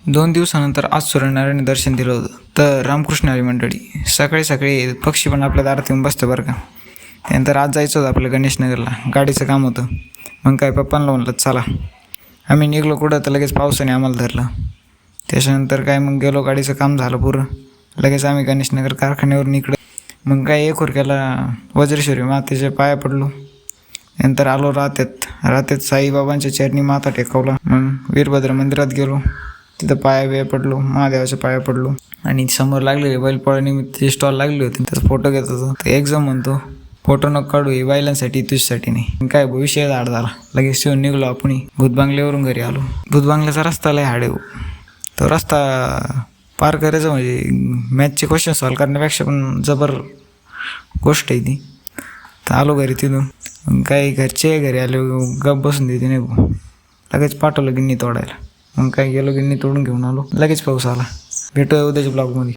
2 दिवसानंतर आज सूर्यनारायण दर्शन दिलं होतं. तर रामकृष्ण हरी मंडळी, सकाळी सकाळी पक्षी पण आपल्या दारात येऊन बसतं बरं का. त्यानंतर आज जायचं होतं आपल्या गणेशनगरला, गाडीचं काम होतं. मग काय पप्पांना म्हणलं चला. आम्ही निघलो कुठं तर लगेच पावसाने आम्हाला धरलं. त्याच्यानंतर काय मग गेलो, गाडीचं काम झालं पुरं. लगेच आम्ही गणेशनगर कारखान्यावर निघलो. मग काय एक हुरक्याला वज्रेश्वरी मातेच्या पाया पडलो. नंतर आलो रात्यात साईबाबांच्या चरणी माथा टेकवला. मग वीरभद्र मंदिरात गेलो, तिथं पाया पडलो, महादेवाच्या पाया पडलो. आणि समोर लागलेले बैलपोळ्यानिमित्त जे स्टॉल लागले होते त्याचा फोटो घेत होतो. तर एकदम म्हणतो फोटो नको काढू, हे बैलांसाठी तुझ्यासाठी नाही. काय भविष्य झाड झाला. लगेच शिवून निघलो आपण भूतबांगल्यावरून घरी आलो. भूतबांगल्याचा रस्ता लय हाडे. तो रस्ता पार करायचं म्हणजे मॅथचे क्वेश्चन सॉल्व करण्यापेक्षा पण जबर गोष्ट आहे ती. तर आलो घरी तिथून. काही घरचे घरी आले, गप बसून देते नाही भाऊ. लगेच पाठवलं गिन्नी तोडायला. मग काय गेलो, गिन्नी तोडून घेऊन आलो. लगेच पाऊस आला. भेटूया उद्याच्या ब्लॉगमध्ये.